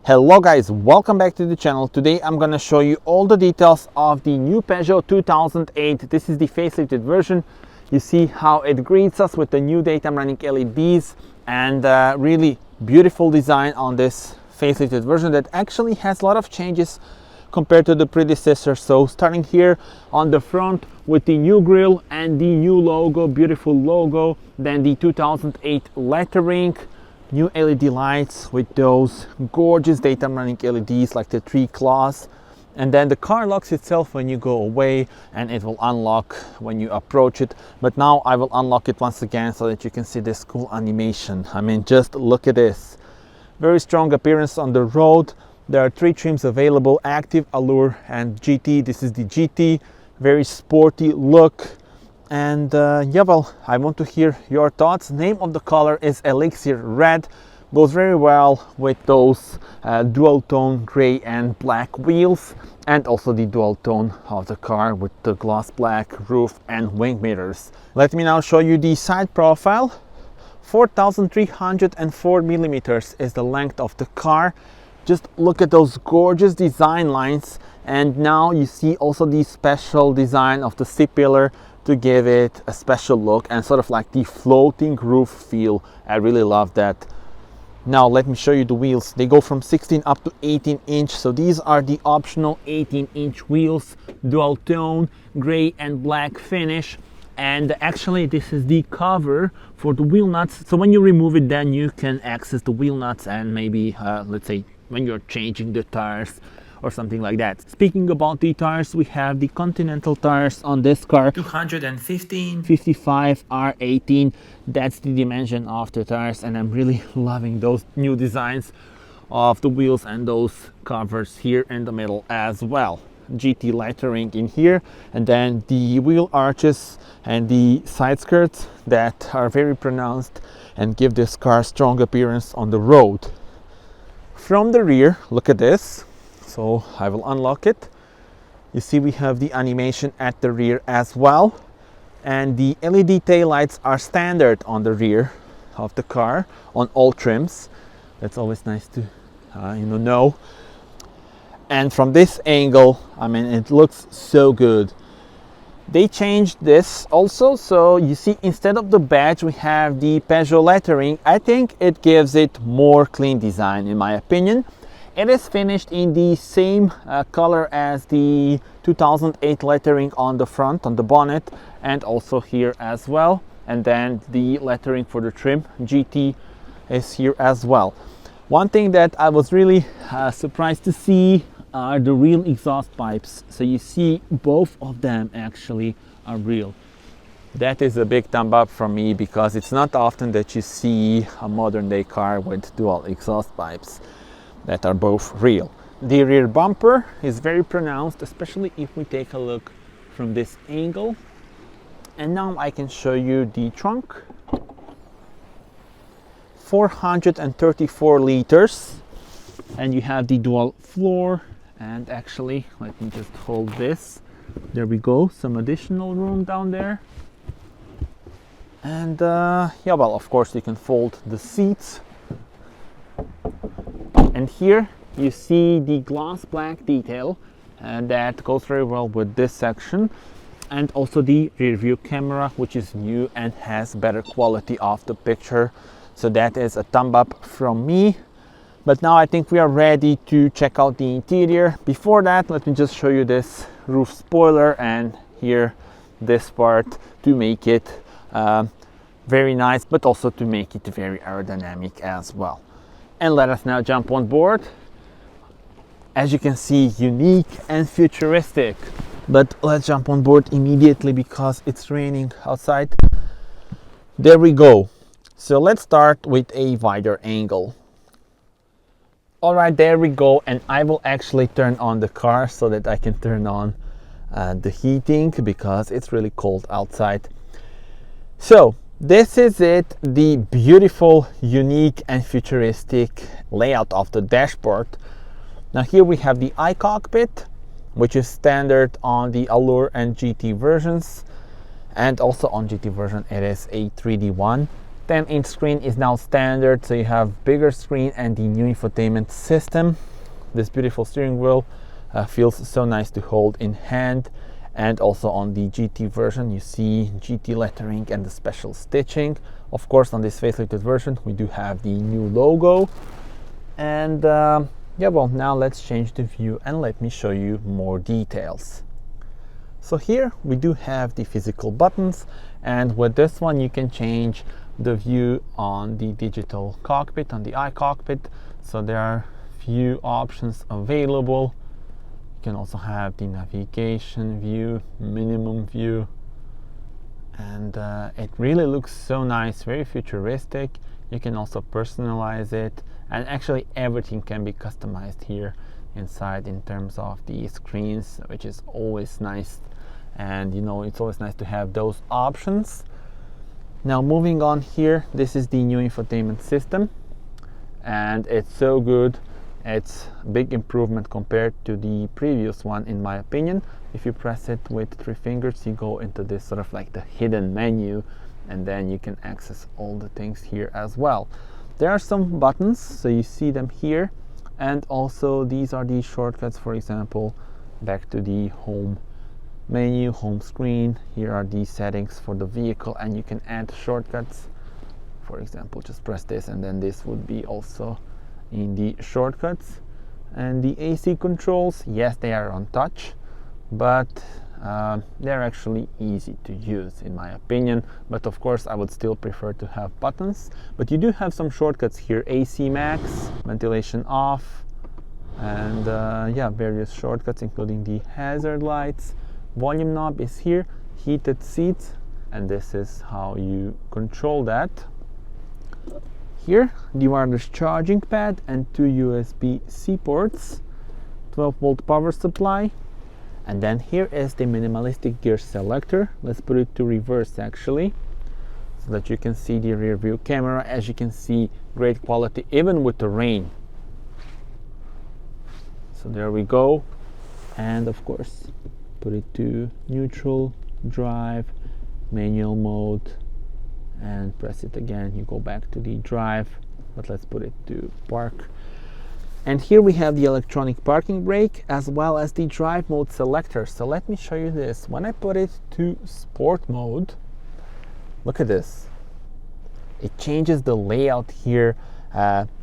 Hello guys, welcome back to the channel. Today I'm gonna show you all the details of the new Peugeot 2008. This is the facelifted version. You see how it greets us with the new daytime running LEDs and really beautiful design on this facelifted version that actually has a lot of changes compared to the predecessor. So starting here on the front with the new grille and the new logo, beautiful logo, then the 2008 lettering, new LED lights with those gorgeous daytime running LEDs like the 3 claws, and then the car locks itself when you go away and it will unlock when you approach it. But now I will unlock it once again so that you can see this cool animation. I mean, just look at this. Very strong appearance on the road. There are 3 trims available: Active, Allure and GT. This is the GT. Very sporty look. And yeah, well, I want to hear your thoughts. Name of the color is Elixir Red. Goes very well with those dual tone gray and black wheels, and also the dual tone of the car with the gloss black roof and wing mirrors. Let me now show you the side profile. 4,304 millimeters is the length of the car. Just look at those gorgeous design lines, and now you see also the special design of the C-pillar to give it a special look and sort of like the floating roof feel. I really love that. Now let me show you the wheels. They go from 16 up to 18 inch. So these are the optional 18-inch wheels, dual tone, gray and black finish. And actually this is the cover for the wheel nuts. So when you remove it, then you can access the wheel nuts and maybe, let's say, when you're changing the tires or something like that. Speaking about the tires, we have the Continental tires on this car. 215, 55, R18. That's the dimension of the tires, and I'm really loving those new designs of the wheels and those covers here in the middle as well. GT lettering in here, and then the wheel arches and the side skirts that are very pronounced and give this car strong appearance on the road. From the rear, look at this. So I will unlock it. You see we have the animation at the rear as well, and the LED taillights are standard on the rear of the car on all trims. That's always nice to know. And from this angle, I mean, it looks so good. They changed this also, so you see instead of the badge we have the Peugeot lettering. I think it gives it more clean design in my opinion. It is finished in the same color as the 2008 lettering on the front, on the bonnet, and also here as well. And then the lettering for the trim, GT, is here as well. One thing that I was really surprised to see are the real exhaust pipes. So you see both of them actually are real. That is a big thumb up from me, because it's not often that you see a modern day car with dual exhaust pipes that are both real. The rear bumper is very pronounced, especially if we take a look from this angle. And now I can show you the trunk. 434 liters, and you have the dual floor. And actually, let me just hold this. There we go, some additional room down there. And yeah, well, of course you can fold the seats. And here you see the gloss black detail that goes very well with this section, and also the rear view camera, which is new and has better quality of the picture. So that is a thumb up from me. But now I think we are ready to check out the interior. Before that, let me just show you this roof spoiler and here this part to make it very nice, but also to make it very aerodynamic as well. And let us now jump on board. As you can see, unique and futuristic. But let's jump on board immediately because it's raining outside. There we go. So let's start with a wider angle. All right, there we go. And I will actually turn on the car so that I can turn on the heating because it's really cold outside. So this is it, the beautiful, unique and futuristic layout of the dashboard. Now here we have the i-Cockpit, which is standard on the Allure and GT versions, and also on GT version it is a 3D one. 10-inch screen is now standard, so you have bigger screen and the new infotainment system. This beautiful steering wheel feels so nice to hold in hand. And also on the GT version, you see GT lettering and the special stitching. Of course, on this facelifted version, we do have the new logo. And yeah, well, now let's change the view and let me show you more details. So here we do have the physical buttons, and with this one you can change the view on the digital cockpit, on the i-Cockpit. So there are few options available. You can also have the navigation view, minimum view, and it really looks so nice, very futuristic. You can also personalize it, and actually everything can be customized here inside in terms of the screens, which is always nice. And you know, it's always nice to have those options. Now moving on here, this is the new infotainment system, and it's so good. It's a big improvement compared to the previous one, in my opinion. If you press it with 3 fingers, you go into this sort of like the hidden menu, and then you can access all the things here as well. There are some buttons, so you see them here, and also these are the shortcuts. For example, back to the home menu, home screen. Here are the settings for the vehicle, and you can add shortcuts. For example, just press this, and then this would be also in the shortcuts. And the AC controls, yes, they are on touch, but they're actually easy to use in my opinion. But of course I would still prefer to have buttons. But you do have some shortcuts here: AC max, ventilation off, and yeah, various shortcuts including the hazard lights. Volume knob is here, heated seats, and this is how you control that. Here, the wireless charging pad and 2 USB-C ports, 12-volt power supply, and then here is the minimalistic gear selector. Let's put it to reverse actually, so that you can see the rear view camera. As you can see, great quality even with the rain. So there we go, and of course put it to neutral, drive, manual mode, and press it again, you go back to the drive, but let's put it to park. And here we have the electronic parking brake as well as the drive mode selector. So let me show you this. When I put it to sport mode, look at this, it changes the layout here.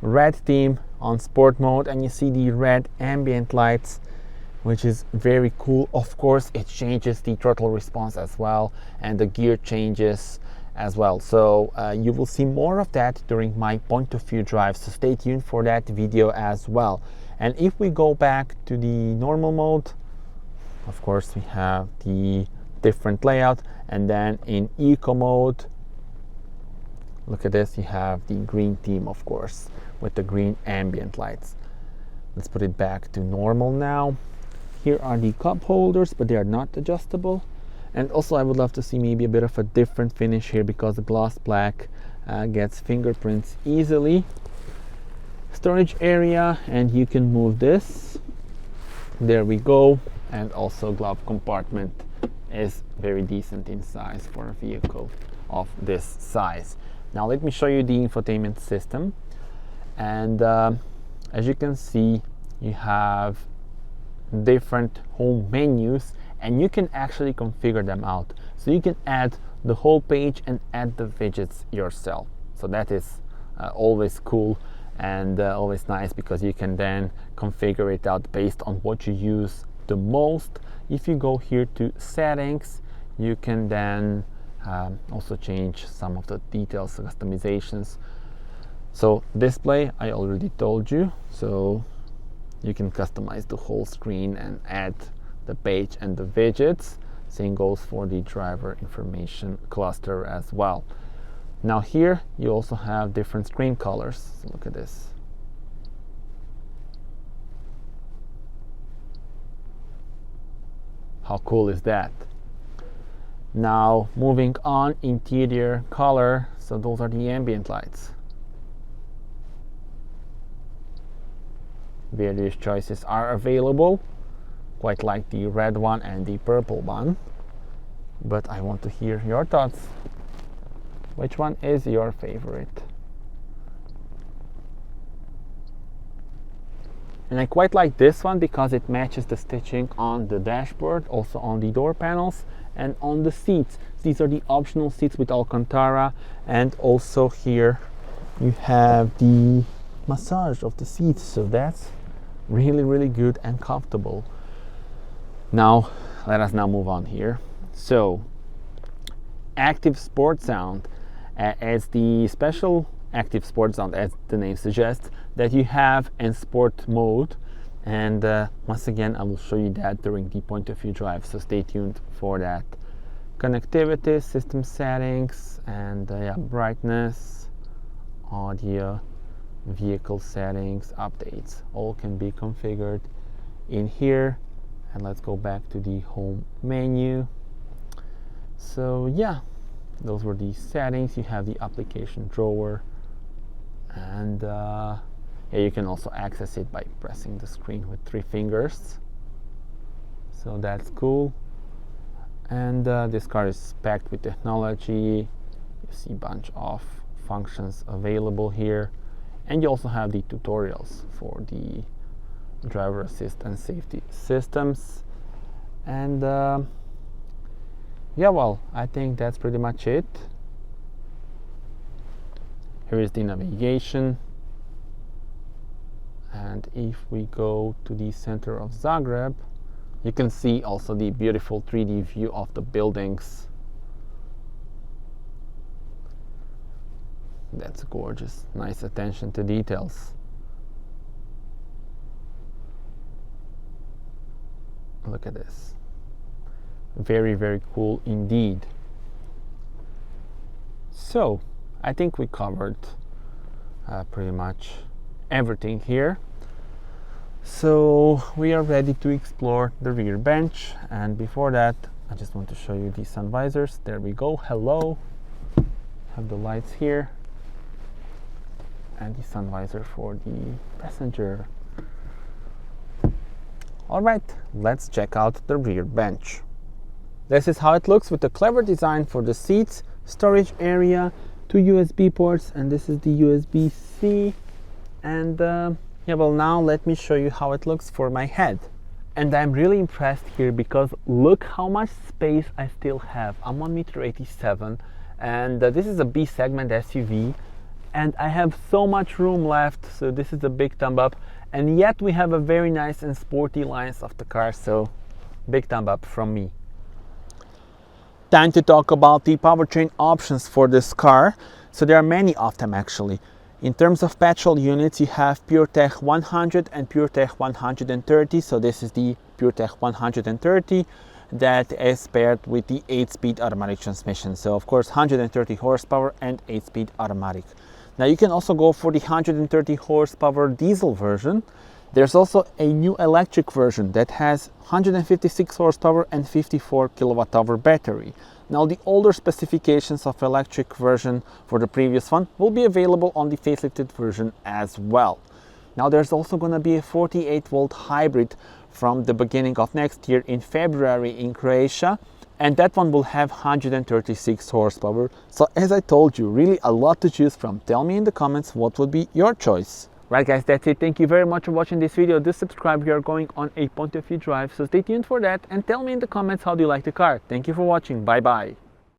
Red theme on sport mode, and you see the red ambient lights, which is very cool. Of course it changes the throttle response as well, and the gear changes as well. So you will see more of that during my point of view drive, so stay tuned for that video as well. And if we go back to the normal mode, of course we have the different layout, and then in eco mode, look at this, you have the green theme, of course, with the green ambient lights. Let's put it back to normal now. Here are the cup holders, but they are not adjustable. And also I would love to see maybe a bit of a different finish here, because the gloss black gets fingerprints easily. Storage area, and you can move this. There we go. And also glove compartment is very decent in size for a vehicle of this size. Now let me show you the infotainment system. And as you can see, you have different home menus, and you can actually configure them out. So you can add the whole page and add the widgets yourself. So that is always cool and always nice, because you can then configure it out based on what you use the most. If you go here to settings, you can then also change some of the details, customizations. So display, I already told you, so you can customize the whole screen and add the page and the widgets. Same goes for the driver information cluster as well. Now here you also have different screen colors. So look at this. How cool is that? Now moving on, interior color. So those are the ambient lights. Various choices are available, quite like the red one and the purple one, but I want to hear your thoughts. Which one is your favorite? And I quite like this one because it matches the stitching on the dashboard, also on the door panels and on the seats. These are the optional seats with Alcantara, and also here you have the massage of the seats, so that's really good and comfortable. Now let us now move on here. So active sport sound, as the special active sport sound, as the name suggests, that you have in sport mode, and once again I will show you that during the point of view drive, so stay tuned for that. Connectivity, system settings, and yeah, brightness, audio, vehicle settings, updates, all can be configured in here. And let's go back to the home menu. So yeah, those were the settings. You have the application drawer, and yeah, you can also access it by pressing the screen with 3 fingers, so that's cool. And this car is packed with technology. You see a bunch of functions available here, and you also have the tutorials for the driver assist and safety systems. And yeah, well, I think that's pretty much it. Here is the navigation, and if we go to the center of Zagreb, you can see also the beautiful 3D view of the buildings. That's gorgeous, nice attention to details. Look at this, very cool indeed. So I think we covered pretty much everything here. So we are ready to explore the rear bench, and before that I just want to show you the sun visors. There we go, hello. Have the lights here and the sun visor for the passenger. Alright, let's check out the rear bench. This is how it looks with a clever design for the seats, storage area, 2 USB ports, and this is the USB-C. And yeah, well, now let me show you how it looks for my head. And I'm really impressed here because look how much space I still have. I'm 1.87 m, and this is a B segment SUV, and I have so much room left, so this is a big thumb up. And yet we have a very nice and sporty lines of the car, so big thumb up from me. Time to talk about the powertrain options for this car. So there are many of them actually. In terms of petrol units, you have PureTech 100 and PureTech 130. So this is the PureTech 130 that is paired with the 8-speed automatic transmission. So of course 130 horsepower and 8-speed automatic. Now you can also go for the 130 horsepower diesel version. There's also a new electric version that has 156 horsepower and 54 kilowatt-hour battery. Now the older specifications of electric version for the previous one will be available on the facelifted version as well. Now there's also going to be a 48-volt hybrid from the beginning of next year in February in Croatia, and that one will have 136 horsepower. So as I told you, really a lot to choose from. Tell me in the comments what would be your choice. Right guys, that's it. Thank you very much for watching this video. Do subscribe. We are going on a point of view drive, so stay tuned for that, and tell me in the comments how do you like the car. Thank you for watching. Bye bye.